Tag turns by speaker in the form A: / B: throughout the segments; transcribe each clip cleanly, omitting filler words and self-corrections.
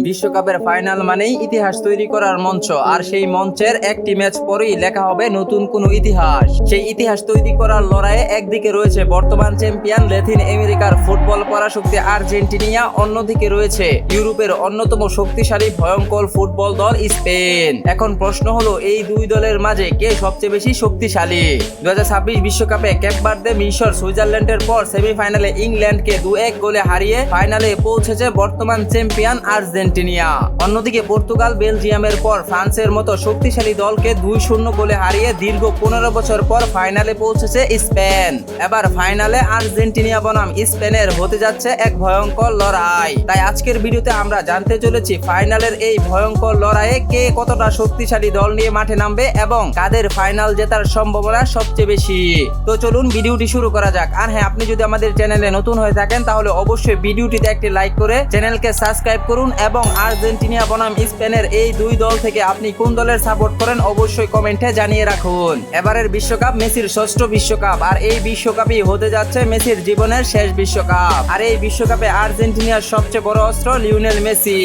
A: বিশ্বকাপের ফাইনাল মানেই ইতিহাস তৈরি করার মঞ্চ, আর সেই মঞ্চের একটি ম্যাচ পরেই লেখা হবে নতুন কোনো ইতিহাস। সেই ইতিহাস তৈরি করার লড়াইয়ে একদিকে রয়েছে বর্তমান চ্যাম্পিয়ন লাতিন আমেরিকার ফুটবল পরাশক্তি আর্জেন্টিনা, অন্যদিকে রয়েছে ইউরোপের অন্যতম শক্তিশালী ভয়ঙ্কর ফুটবল দল স্পেন। এখন প্রশ্ন হলো, এই দুই দলের মাঝে কে সবচেয়ে বেশি শক্তিশালী? 2026 বিশ্বকাপে কেপ ভার্দে, মিশর, সুইজারল্যান্ডের পর সেমিফাইনালে ইংল্যান্ডকে 2-1 গোলে হারিয়ে ফাইনালে পৌঁছেছে বর্তমান চ্যাম্পিয়ন আর্জেন্টিনা। অন্যদিকে পর্তুগাল, বেলজিয়ামের পর ফ্রান্সের মতো শক্তিশালী দলকে 2-0 গোলে হারিয়ে দীর্ঘ 15 বছর পর ফাইনালে পৌঁছেছে স্পেন। এবার ফাইনালে আর্জেন্টিনা বনাম স্পেনের হতে যাচ্ছে এক ভয়ঙ্কর লড়াই। তাই আজকের ভিডিওতে আমরা জানতে চলেছি ফাইনালের এই ভয়ঙ্কর লড়াইয়ে কে কতটা শক্তিশালী দল নিয়ে মাঠে নামবে এবং কাদের ফাইনাল জেতার সম্ভাবনা সবচেয়ে বেশি। তো চলুন ভিডিওটি শুরু করা যাক। আর হ্যাঁ, আপনি যদি আমাদের চ্যানেলে নতুন হয়ে থাকেন তাহলে অবশ্যই ভিডিওটিতে একটি লাইক করে চ্যানেলকে সাবস্ক্রাইব করুন এবং আর্জেন্টিনা বনাম স্পেনের এই দুই দল থেকে আপনি কোন দলের সাপোর্ট করেন অবশ্যই কমেন্টে জানিয়ে রাখুন। এবারের বিশ্বকাপ মেসির ষষ্ঠ বিশ্বকাপ, আর এই বিশ্বকাপই হতে যাচ্ছে মেসির জীবনের শেষ বিশ্বকাপ। আর এই বিশ্বকাপে আর্জেন্টিনার সবচেয়ে বড় অস্ত্র লিওনেল মেসি।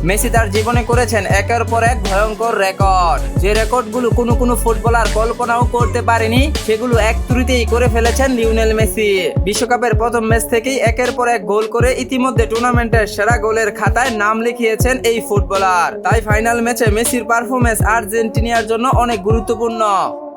A: মেসি তার জীবনে করেছেন একের পর এক ভয়ঙ্কর রেকর্ড, যে রেকর্ডগুলো কোনো ফুটবলার কল্পনাও করতে পারেনি, সেগুলো এক তুড়িতেই করে ফেলেছেন লিওনেল মেসি। বিশ্বকাপের প্রথম ম্যাচ থেকেই একের পর এক গোল করে ইতিমধ্যে টুর্নামেন্টের সেরা গোলের খাতায় নাম লিখিয়েছেন এই ফুটবলার। তাই ফাইনাল ম্যাচে মেসির পারফরমেন্স আর্জেন্টিনার জন্য অনেক গুরুত্বপূর্ণ।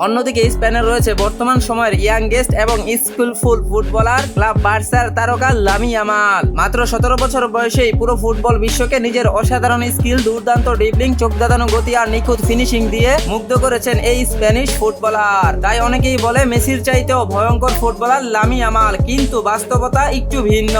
A: অন্যদিকে স্পেনে রয়েছে বর্তমান সময়ের ইয়াংগেস্ট এবং স্কিলফুল ফুটবলার ক্লাব বার্সার তারকা লামি ইয়ামাল। মাত্র 17 বছর বয়সেই পুরো ফুটবল বিশ্বকে নিজের অসাধারণ স্কিল, দুর্দান্ত ড্রিবলিং, চোখ ধাঁধানো গতি আর নিখুঁত ফিনিশিং দিয়ে মুগ্ধ করেছেন এই স্প্যানিশ ফুটবলার। তাই অনেকেই বলে মেসির চাইতেও ভয়ঙ্কর ফুটবলার লামি ইয়ামাল, কিন্তু বাস্তবতা একটু ভিন্ন।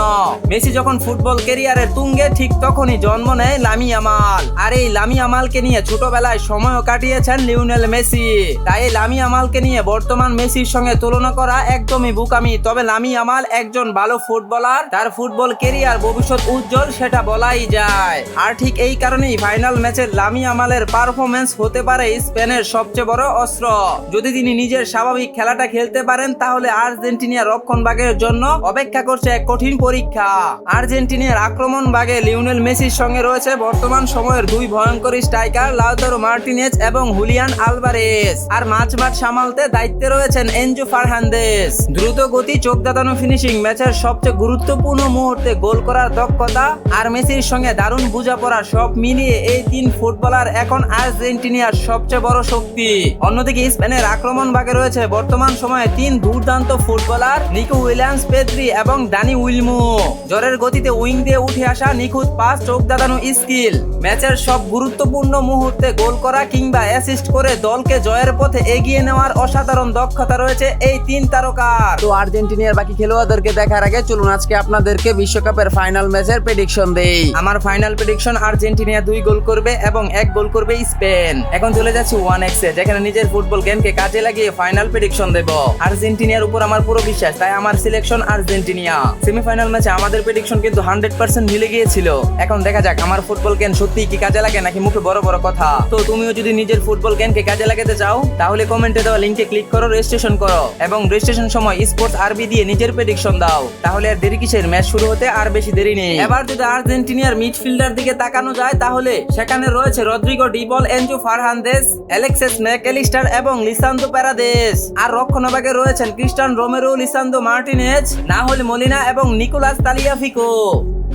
A: মেসি যখন ফুটবল ক্যারিয়ারের তুঙ্গে, ঠিক তখনই জন্ম নেয় লামি ইয়ামাল। আর এই লামি ইয়ামালকে নিয়ে ছোটবেলায় সময়ও কাটিয়েছেন লিওনেল মেসি। তাই লামি ইয়ামালকে নিয়ে বর্তমান মেসির সঙ্গে তুলনা করা একদমই বোকামি। তবে লামি ইয়ামাল একজন ভালো ফুটবলার, তার ফুটবল ক্যারিয়ার ভবিষ্যৎ উজ্জ্বল, সেটা বলাই যায়। আর ঠিক এই কারণেই ফাইনাল ম্যাচে লামি ইয়ামালের পারফরমেন্স হতে পারে স্পেনের সবচেয়ে বড় অস্ত্র। যদি তিনি নিজের স্বাভাবিক খেলাটা খেলতে পারেন তাহলে আর্জেন্টিনার রক্ষণভাগের জন্য অপেক্ষা করছে এক কঠিন পরীক্ষা। আর্জেন্টিনার আক্রমণ ভাগে লিওনেল মেসির সঙ্গে রয়েছে বর্তমান সময়ের দুই ভয়ঙ্কর স্ট্রাইকার লাউতারো মার্টিনেজ এবং হুলিয়ান আলভারেজ। আর মাঝ সামালতে দায়িত্বে রয়েছেন এনজো ফার্নান্দেজ। দ্রুত গতি, চোখ ধাঁধানো ফিনিশিং, ম্যাচের সবচেয়ে গুরুত্বপূর্ণ মুহূর্তে গোল করার দক্ষতা আর মেসির সঙ্গে দারুণ বোঝাপড়া, সব মিলিয়ে এই তিন ফুটবলার এখন আর্জেন্টিনার সবচেয়ে বড় শক্তি। অন্যদিকে স্পেনের আক্রমণ ভাগে রয়েছে বর্তমান সময়ে তিন দুর্দান্ত ফুটবলার, নিকো উইলিয়ামস, পেদ্রি এবং দানি উইলমো। জ্বরের গতিতে উইং দিয়ে উঠে আসা, নিখুঁত পাস, চোখ ধাঁধানো স্কিল, ম্যাচের সব গুরুত্বপূর্ণ মুহূর্তে গোল করা কিংবা অ্যাসিস্ট করে দলকে জয়ের পথে এগিয়ে নেওয়ার অসাধারণ দক্ষতা রয়েছে এই তিন তারকার। তো আর্জেন্টিনার বাকি খেলোয়াড়দেরকে দেখার আগে চলুন আজকে আপনাদেরকে বিশ্বকাপের ফাইনাল ম্যাচের প্রেডিকশন দেই। আমার ফাইনাল প্রেডিকশন, আর্জেন্টিনা 2 গোল করবে এবং 1 গোল করবে স্পেন। এখন চলে যাচ্ছি 1x এ, যেখানে নিজের ফুটবল গেমকে কাজে লাগিয়ে ফাইনাল প্রেডিকশন দেব। আর্জেন্টিনার উপর আমার পুরো বিশ্বাস, তাই আমার সিলেকশন আর্জেন্টিনা। সেমিফাইনাল ম্যাচে আমাদের প্রেডিকশন কিন্তু 100% মিলে গিয়েছিল। এখন দেখা যাক আমার ফুটবল জ্ঞান সত্যিই কি কাজে লাগে নাকি মুখে বড় বড় কথা। তো তুমিও যদি নিজের ফুটবল জ্ঞানকে কাজে লাগাতে চাও তাহলে কমেন্টে দেওয়া লিংকে ক্লিক করো, রেজিস্ট্রেশন করো এবং রেজিস্ট্রেশন সময় স্পোর্টস আরবি দিয়ে নিজের প্রেডিকশন দাও। তাহলে আর দেরি কিসের, ম্যাচ শুরু হতে আর বেশি দেরি নেই। এবার যদি আর্জেন্টিনার মিডফিল্ডার দিকে তাকানো যায় তাহলে সেখানে রয়েছে Rodrigo De Paul, Enzo Fernandez, Alexis Mac Allister এবং লিসান্দ্রো প্যারাদেস। আর রক্ষণভাগে রয়েছেন Cristian Romero, Lisandro Martinez, Nahuel Molina এবং নিকোলাস তালিয়াফিকো।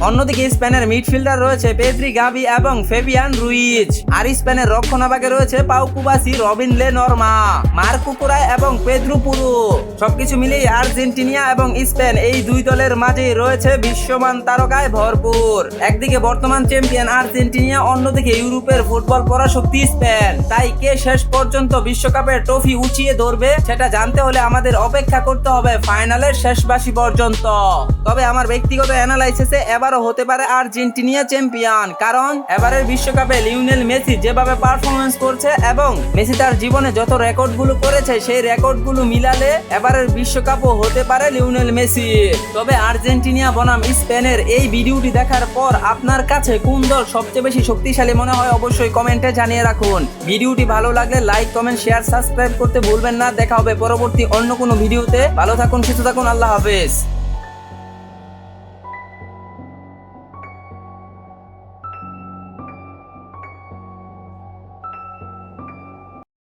A: অন্যদিকে স্পেনের মিডফিল্ডার রয়েছে পেদ্রি, গাভি এবং ফেবিয়ান রুইজ। আর স্পেনের রক্ষণভাগে রয়েছে পাউ কুবাসি, রবিন লেনর্মা, মার্কো কুরাই এবং পেদ্রো পুরো। সবকিছু মিলিয়ে আর্জেন্টিনা এবং স্পেন এই দুই দলের মাঝে রয়েছে বিশ্বমান তারকায় ভরপুর। একদিকে বর্তমান চ্যাম্পিয়ন আর্জেন্টিনা, অন্যদিকে ইউরোপের ফুটবল পরাশক্তি স্পেন। তাই কে শেষ পর্যন্ত বিশ্বকাপের ট্রফি উঁচিয়ে ধরবে সেটা জানতে হলে আমাদের অপেক্ষা করতে হবে ফাইনালের শেষ বাঁশি পর্যন্ত। তবে আমার ব্যক্তিগত অ্যানালাইসিসে এবারও হতে পারে আর্জেন্টিনা চ্যাম্পিয়ন, কারণ এবারের বিশ্বকাপে লিওনেল মেসি যেভাবে পারফরমেন্স করছে এবং মেসি তার জীবনে যত রেকর্ডগুলো করেছে সেই রেকর্ডগুলো মিলালে এবারের বিশ্বকাপও হতে পারে লিওনেল মেসি। তবে আর্জেন্টিনা বনাম স্পেনের এই ভিডিওটি দেখার পর আপনার কাছে কোন দল সবচেয়ে বেশি শক্তিশালী মনে হয় অবশ্যই কমেন্টে জানিয়ে রাখুন। ভিডিওটি ভালো লাগলে লাইক, কমেন্ট, শেয়ার, সাবস্ক্রাইব করতে ভুলবেন না। দেখা হবে পরবর্তী অন্য কোনো ভিডিওতে। ভালো থাকুন, সুস্থ থাকুন, আল্লাহ হাফেজ।